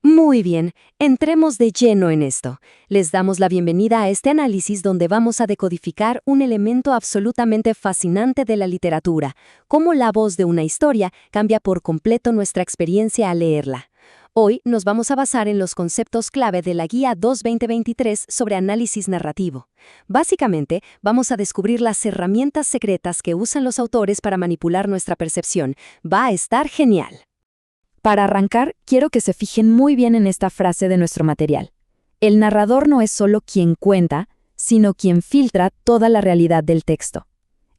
Muy bien, entremos de lleno en esto. Les damos la bienvenida a este análisis donde vamos a decodificar un elemento absolutamente fascinante de la literatura, cómo la voz de una historia cambia por completo nuestra experiencia al leerla. Hoy nos vamos a basar en los conceptos clave de la Guía 2-2023 sobre análisis narrativo. Básicamente, vamos a descubrir las herramientas secretas que usan los autores para manipular nuestra percepción. Va a estar genial. Para arrancar, quiero que se fijen muy bien en esta frase de nuestro material. El narrador no es solo quien cuenta, sino quien filtra toda la realidad del texto.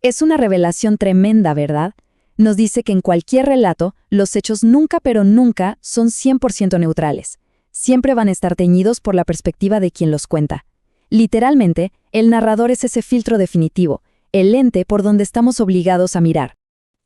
Es una revelación tremenda, ¿verdad? Nos dice que en cualquier relato, los hechos nunca pero nunca son 100% neutrales. Siempre van a estar teñidos por la perspectiva de quien los cuenta. Literalmente, el narrador es ese filtro definitivo, el lente por donde estamos obligados a mirar.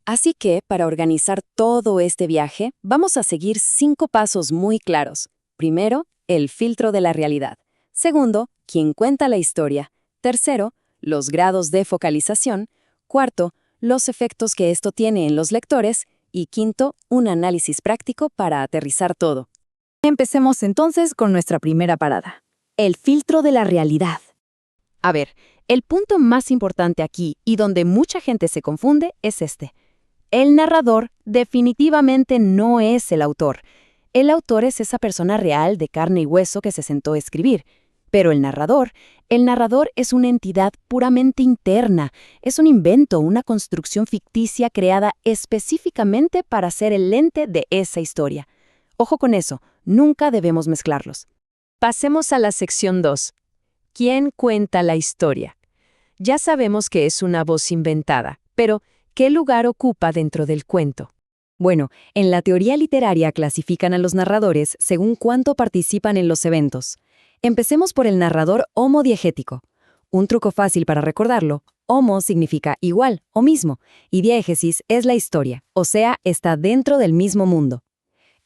Así que, para organizar todo este viaje, vamos a seguir 5 pasos muy claros. Primero, el filtro de la realidad. Segundo, quien cuenta la historia. Tercero, los grados de focalización. Cuarto, los efectos que esto tiene en los lectores. Y quinto, un análisis práctico para aterrizar todo. Empecemos entonces con nuestra primera parada. El filtro de la realidad. A ver, el punto más importante aquí y donde mucha gente se confunde es este. El narrador definitivamente no es el autor. El autor es esa persona real de carne y hueso que se sentó a escribir. Pero el narrador es una entidad puramente interna. Es un invento, una construcción ficticia creada específicamente para ser el lente de esa historia. Ojo con eso, nunca debemos mezclarlos. Pasemos a la sección 2. ¿Quién cuenta la historia? Ya sabemos que es una voz inventada, pero ¿qué lugar ocupa dentro del cuento? Bueno, en la teoría literaria clasifican a los narradores según cuánto participan en los eventos. Empecemos por el narrador homodiegético. Un truco fácil para recordarlo: homo significa igual o mismo, y diégesis es la historia, o sea, está dentro del mismo mundo.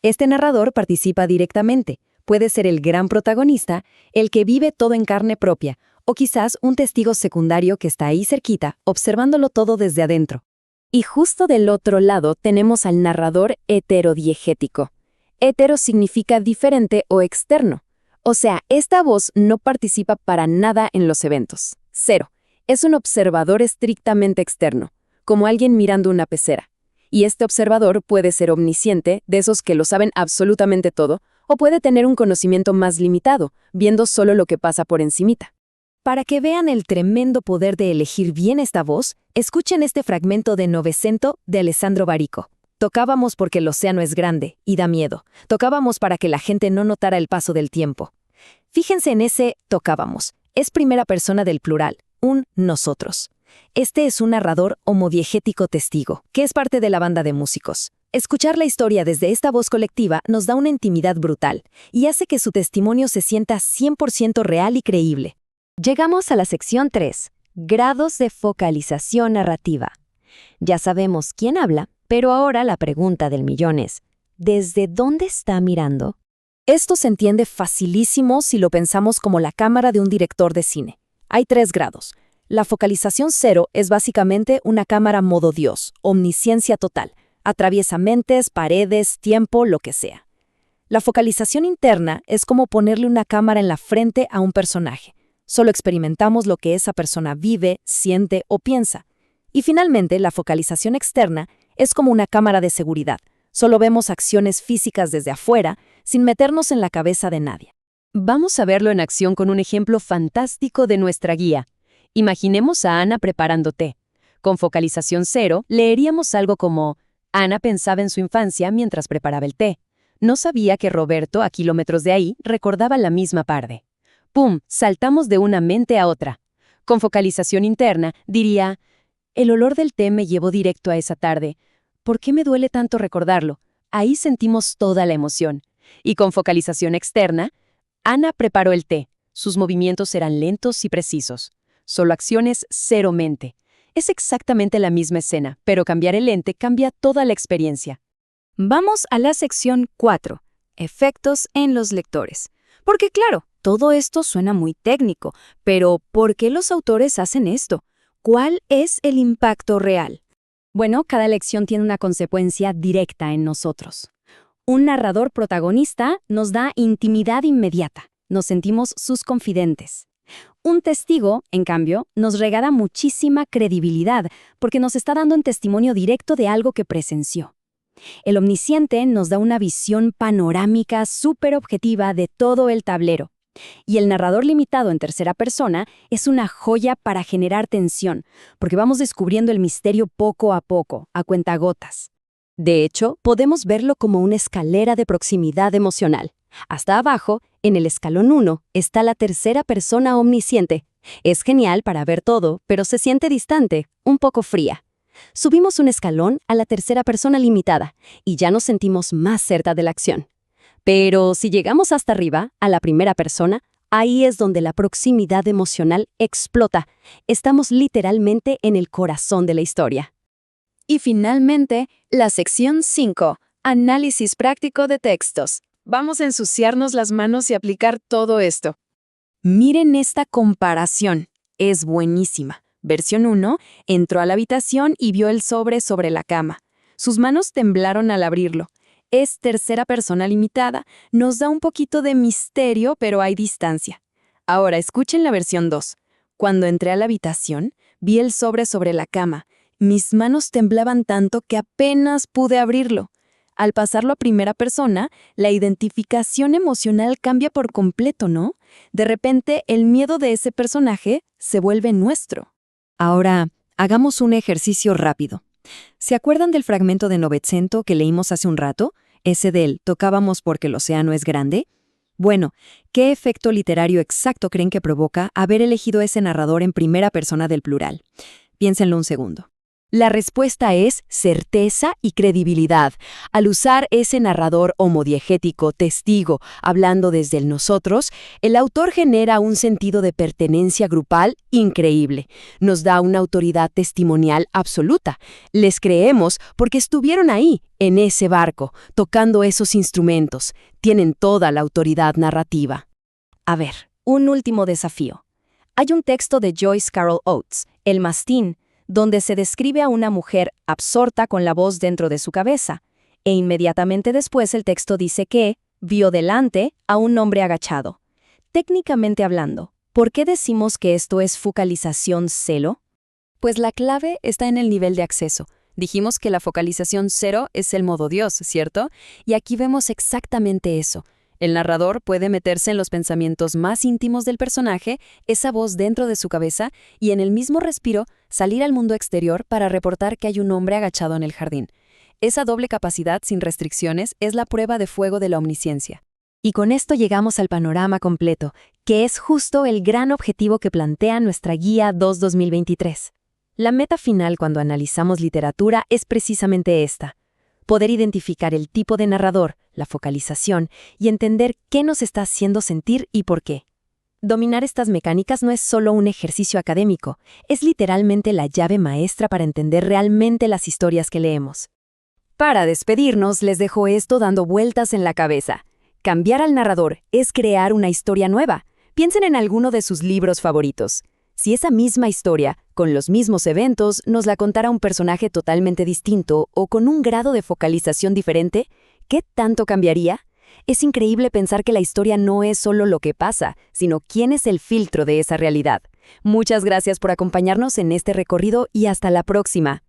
Este narrador participa directamente, puede ser el gran protagonista, el que vive todo en carne propia, o quizás un testigo secundario que está ahí cerquita, observándolo todo desde adentro. Y justo del otro lado tenemos al narrador heterodiegético. Hetero significa diferente o externo. O sea, esta voz no participa para nada en los eventos. Cero. Es un observador estrictamente externo, como alguien mirando una pecera. Y este observador puede ser omnisciente, de esos que lo saben absolutamente todo, o puede tener un conocimiento más limitado, viendo solo lo que pasa por encimita. Para que vean el tremendo poder de elegir bien esta voz, escuchen este fragmento de Novecento de Alessandro Barico. Tocábamos porque el océano es grande y da miedo. Tocábamos para que la gente no notara el paso del tiempo. Fíjense en ese tocábamos. Es primera persona del plural, un nosotros. Este es un narrador homodiegético testigo, que es parte de la banda de músicos. Escuchar la historia desde esta voz colectiva nos da una intimidad brutal y hace que su testimonio se sienta 100% real y creíble. Llegamos a la sección 3, grados de focalización narrativa. Ya sabemos quién habla, pero ahora la pregunta del millón es, ¿desde dónde está mirando? Esto se entiende facilísimo si lo pensamos como la cámara de un director de cine. Hay 3 grados. La focalización 0 es básicamente una cámara modo Dios, omnisciencia total. Atraviesa mentes, paredes, tiempo, lo que sea. La focalización interna es como ponerle una cámara en la frente a un personaje. Solo experimentamos lo que esa persona vive, siente o piensa. Y finalmente, la focalización externa es como una cámara de seguridad. Solo vemos acciones físicas desde afuera, sin meternos en la cabeza de nadie. Vamos a verlo en acción con un ejemplo fantástico de nuestra guía. Imaginemos a Ana preparando té. Con focalización 0, leeríamos algo como: Ana pensaba en su infancia mientras preparaba el té. No sabía que Roberto, a kilómetros de ahí, recordaba la misma tarde. ¡Pum! Saltamos de una mente a otra. Con focalización interna, diría: el olor del té me llevó directo a esa tarde. ¿Por qué me duele tanto recordarlo? Ahí sentimos toda la emoción. Y con focalización externa, Ana preparó el té. Sus movimientos eran lentos y precisos. Solo acciones, cero mente. Es exactamente la misma escena, pero cambiar el lente cambia toda la experiencia. Vamos a la sección 4, efectos en los lectores. Porque claro, todo esto suena muy técnico, pero ¿por qué los autores hacen esto? ¿Cuál es el impacto real? Bueno, cada lección tiene una consecuencia directa en nosotros. Un narrador protagonista nos da intimidad inmediata, nos sentimos sus confidentes. Un testigo, en cambio, nos regala muchísima credibilidad porque nos está dando un testimonio directo de algo que presenció. El omnisciente nos da una visión panorámica súper objetiva de todo el tablero. Y el narrador limitado en tercera persona es una joya para generar tensión, porque vamos descubriendo el misterio poco a poco, a cuentagotas. De hecho, podemos verlo como una escalera de proximidad emocional. Hasta abajo, en el escalón 1, está la tercera persona omnisciente. Es genial para ver todo, pero se siente distante, un poco fría. Subimos un escalón a la tercera persona limitada, y ya nos sentimos más cerca de la acción. Pero si llegamos hasta arriba, a la primera persona, ahí es donde la proximidad emocional explota. Estamos literalmente en el corazón de la historia. Y finalmente, la sección 5, análisis práctico de textos. Vamos a ensuciarnos las manos y aplicar todo esto. Miren esta comparación. Es buenísima. Versión 1, entró a la habitación y vio el sobre la cama. Sus manos temblaron al abrirlo. Es tercera persona limitada. Nos da un poquito de misterio, pero hay distancia. Ahora, escuchen la versión 2. Cuando entré a la habitación, vi el sobre la cama. Mis manos temblaban tanto que apenas pude abrirlo. Al pasarlo a primera persona, la identificación emocional cambia por completo, ¿no? De repente, el miedo de ese personaje se vuelve nuestro. Ahora, hagamos un ejercicio rápido. ¿Se acuerdan del fragmento de Novecento que leímos hace un rato? Ese del «tocábamos porque el océano es grande». Bueno, ¿qué efecto literario exacto creen que provoca haber elegido ese narrador en primera persona del plural? Piénsenlo un segundo. La respuesta es certeza y credibilidad. Al usar ese narrador homodiegético, testigo, hablando desde el nosotros, el autor genera un sentido de pertenencia grupal increíble. Nos da una autoridad testimonial absoluta. Les creemos porque estuvieron ahí, en ese barco, tocando esos instrumentos. Tienen toda la autoridad narrativa. A ver, un último desafío. Hay un texto de Joyce Carol Oates, El mastín, donde se describe a una mujer absorta con la voz dentro de su cabeza, e inmediatamente después el texto dice que vio delante a un hombre agachado. Técnicamente hablando, ¿por qué decimos que esto es focalización cero? Pues la clave está en el nivel de acceso. Dijimos que la focalización 0 es el modo Dios, ¿cierto? Y aquí vemos exactamente eso. El narrador puede meterse en los pensamientos más íntimos del personaje, esa voz dentro de su cabeza, y en el mismo respiro salir al mundo exterior para reportar que hay un hombre agachado en el jardín. Esa doble capacidad sin restricciones es la prueba de fuego de la omnisciencia. Y con esto llegamos al panorama completo, que es justo el gran objetivo que plantea nuestra Guía 2-2023. La meta final cuando analizamos literatura es precisamente esta: poder identificar el tipo de narrador, la focalización, y entender qué nos está haciendo sentir y por qué. Dominar estas mecánicas no es solo un ejercicio académico, es literalmente la llave maestra para entender realmente las historias que leemos. Para despedirnos, les dejo esto dando vueltas en la cabeza. Cambiar al narrador es crear una historia nueva. Piensen en alguno de sus libros favoritos. Si esa misma historia, con los mismos eventos, nos la contara un personaje totalmente distinto o con un grado de focalización diferente, ¿qué tanto cambiaría? Es increíble pensar que la historia no es solo lo que pasa, sino quién es el filtro de esa realidad. Muchas gracias por acompañarnos en este recorrido y hasta la próxima.